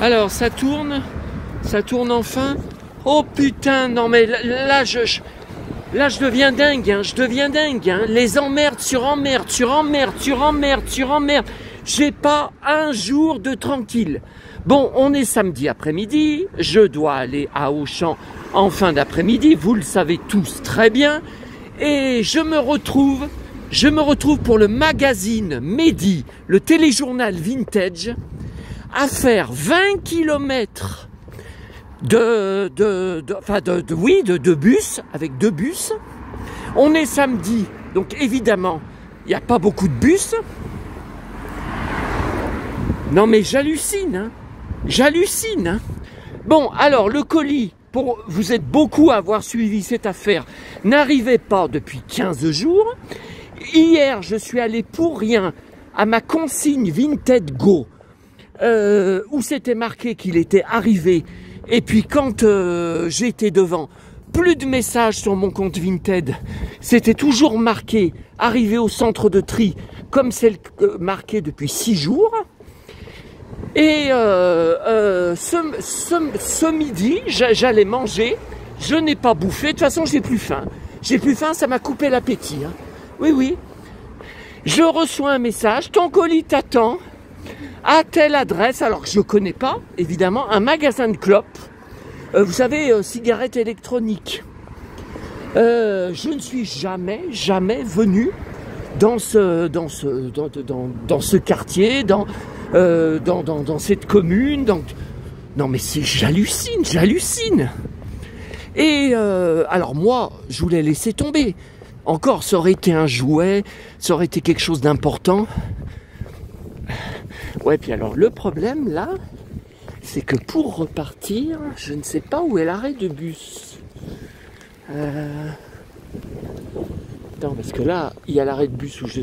Alors ça tourne enfin. Oh putain, non mais là je deviens dingue, hein, je deviens dingue. Hein. Les emmerdes sur emmerdes, sur emmerdes, sur emmerdes, sur emmerdes. J'ai pas un jour de tranquille. Bon, on est samedi après-midi, je dois aller à Auchan en fin d'après-midi, vous le savez tous très bien. Et je me retrouve pour le magazine Mehdi, le téléjournal vintage, à faire 20 km de bus, avec 2 bus. On est samedi, donc évidemment, il n'y a pas beaucoup de bus. Non mais j'hallucine, hein. J'hallucine, hein. Bon, alors le colis, vous êtes beaucoup à avoir suivi cette affaire, n'arrivait pas depuis 15 jours. Hier, je suis allé pour rien à ma consigne Vinted Go, où c'était marqué qu'il était arrivé. Et puis quand j'étais devant, plus de messages sur mon compte Vinted. C'était toujours marqué « Arrivé au centre de tri », comme c'est marqué depuis 6 jours. Et ce midi, j'allais manger, je n'ai pas bouffé, de toute façon j'ai plus faim. J'ai plus faim, ça m'a coupé l'appétit. Hein. Oui, oui. Je reçois un message, ton colis t'attend à telle adresse, alors que je ne connais pas, évidemment, un magasin de clopes. Vous savez, cigarettes électroniques. Je ne suis jamais venu dans ce quartier, dans cette commune. Non mais j'hallucine. Et alors moi, je voulais laisser tomber. Encore, ça aurait été un jouet, ça aurait été quelque chose d'important. Ouais, puis alors le problème là, c'est que pour repartir, je ne sais pas où est l'arrêt de bus. Attends, parce que là, il y a l'arrêt de bus où je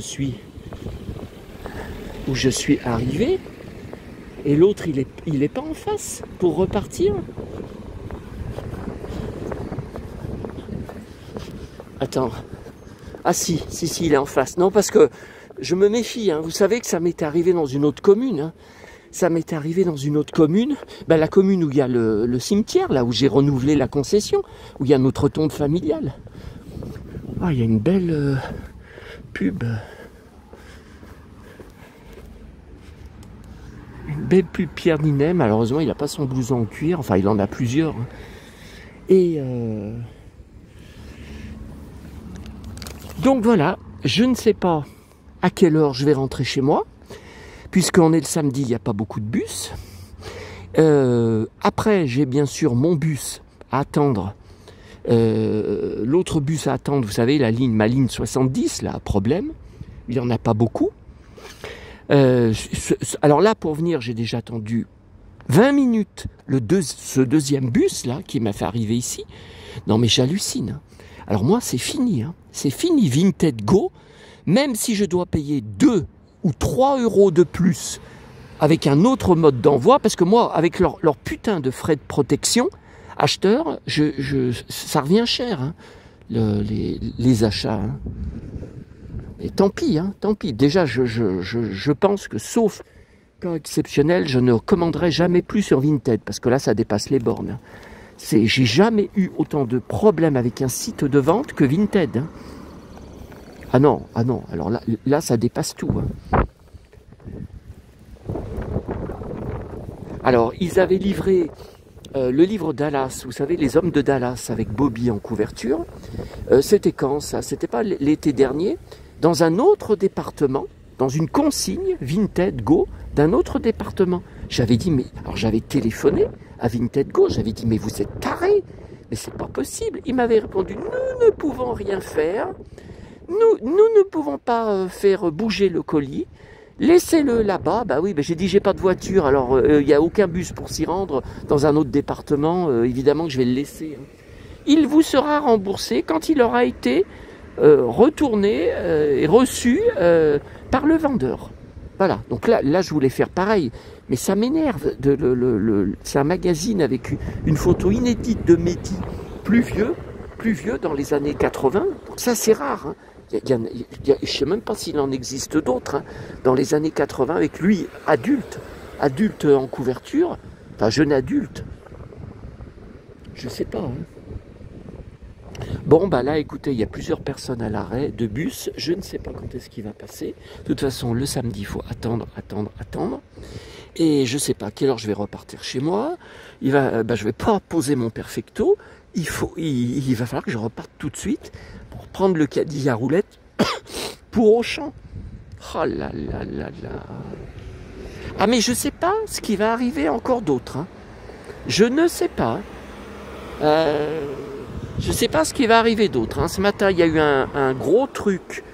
suis arrivé, et l'autre il est pas en face pour repartir. Attends. Ah si, il est en face. Non, parce que je me méfie, hein. Vous savez que ça m'était arrivé dans une autre commune. Hein. Ça m'était arrivé dans une autre commune. Ben, la commune où il y a le cimetière, là où j'ai renouvelé la concession, où il y a notre tombe familiale. Ah, il y a une belle pub. Une belle pub Pierre Ninet. Malheureusement, il n'a pas son blouson en cuir. Enfin, il en a plusieurs. Hein. Et... donc voilà, je ne sais pas à quelle heure je vais rentrer chez moi, puisqu'on est le samedi, il n'y a pas beaucoup de bus. Après, j'ai bien sûr mon bus à attendre, l'autre bus à attendre, vous savez, ma ligne 70, là, problème, il n'y en a pas beaucoup. Alors là, pour venir, j'ai déjà attendu 20 minutes ce deuxième bus, là, qui m'a fait arriver ici. Non mais j'hallucine. Alors moi, c'est fini, hein. C'est fini Vinted Go, même si je dois payer 2 ou 3 euros de plus avec un autre mode d'envoi, parce que moi, avec leur putain de frais de protection, acheteur, ça revient cher, hein, les achats. Hein. Et tant pis, hein, tant pis. Déjà, je pense que, sauf cas exceptionnel, je ne commanderai jamais plus sur Vinted, parce que là, ça dépasse les bornes. J'ai jamais eu autant de problèmes avec un site de vente que Vinted. Hein. Ah non, alors là ça dépasse tout. Hein. Alors, ils avaient livré le livre Dallas, vous savez, Les Hommes de Dallas, avec Bobby en couverture. C'était quand ça? C'était pas l'été dernier, dans un autre département, dans une consigne Vinted Go d'un autre département. J'avais dit, mais... Alors j'avais téléphoné à Vinted Go, j'avais dit, mais vous êtes tarés, mais c'est pas possible. Il m'avait répondu, nous ne pouvons rien faire, nous ne pouvons pas faire bouger le colis, laissez-le là-bas. Bah oui, bah j'ai dit, j'ai pas de voiture, alors il n'y a aucun bus pour s'y rendre dans un autre département, évidemment que je vais le laisser. Il vous sera remboursé quand il aura été retourné et reçu par le vendeur. Voilà, donc là je voulais faire pareil, mais ça m'énerve. C'est un magazine avec une photo inédite de Mehdi, plus vieux dans les années 80. Donc ça c'est rare. Hein. Je ne sais même pas s'il en existe d'autres. Hein. Dans les années 80, avec lui adulte en couverture, Enfin, jeune adulte. Je sais pas. Hein. Bon, bah là, écoutez, il y a plusieurs personnes à l'arrêt de bus. Je ne sais pas quand est-ce qu'il va passer. De toute façon, le samedi, il faut attendre. Et je ne sais pas à quelle heure je vais repartir chez moi. Je ne vais pas poser mon perfecto. Il va falloir que je reparte tout de suite pour prendre le caddie à roulettes pour Auchan. Oh là là là là. Ah, mais je ne sais pas ce qui va arriver encore d'autre. Hein. Je ne sais pas. Je ne sais pas ce qui va arriver d'autre. Hein. Ce matin, il y a eu un gros truc.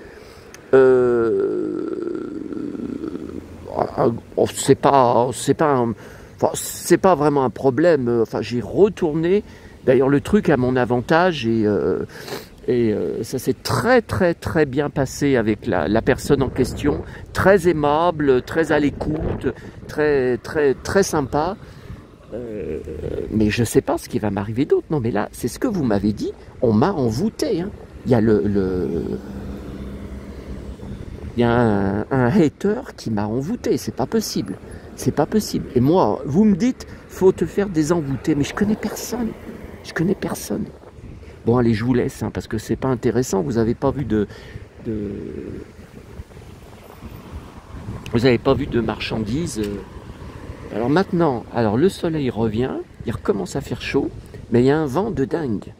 C'est pas vraiment un problème. Enfin, j'ai retourné d'ailleurs le truc à mon avantage et ça s'est très très très bien passé avec la personne en question. Très aimable, très à l'écoute, très très très sympa. Mais je ne sais pas ce qui va m'arriver d'autre. Non, mais là, c'est ce que vous m'avez dit. On m'a envoûté. Hein. Il y a il y a un hater qui m'a envoûté. C'est pas possible. C'est pas possible. Et moi, vous me dites, faut te faire des envoûtés. Mais je connais personne. Je connais personne. Bon, allez, je vous laisse, hein, parce que c'est pas intéressant. Vous n'avez pas vu vous n'avez pas vu de marchandises. Alors maintenant, le soleil revient, il recommence à faire chaud, mais il y a un vent de dingue.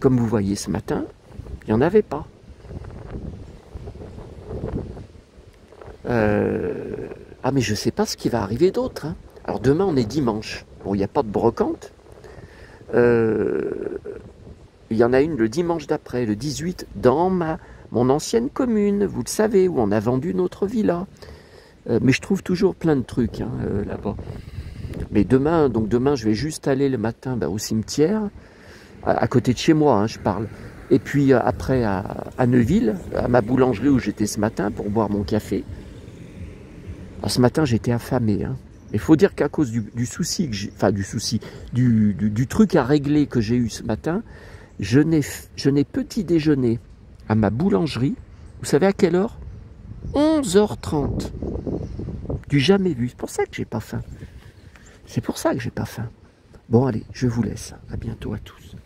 Comme vous voyez ce matin, il n'y en avait pas. Ah, mais je ne sais pas ce qui va arriver d'autre. Hein. Alors demain, on est dimanche. Bon, il n'y a pas de brocante. Il y en a une le dimanche d'après, le 18, dans mon ancienne commune, vous le savez, où on a vendu notre villa. Mais je trouve toujours plein de trucs hein, là-bas. Mais demain, je vais juste aller le matin au cimetière, à côté de chez moi, hein, je parle. Et puis après à Neuville, à ma boulangerie où j'étais ce matin pour boire mon café. Alors, ce matin, j'étais affamé. Hein. Il faut dire qu'à cause du souci, du truc à régler que j'ai eu ce matin, je n'ai petit déjeuner à ma boulangerie. Vous savez à quelle heure? 11h30. Du jamais vu. C'est pour ça que j'ai pas faim. C'est pour ça que j'ai pas faim. Bon, allez, je vous laisse. À bientôt à tous.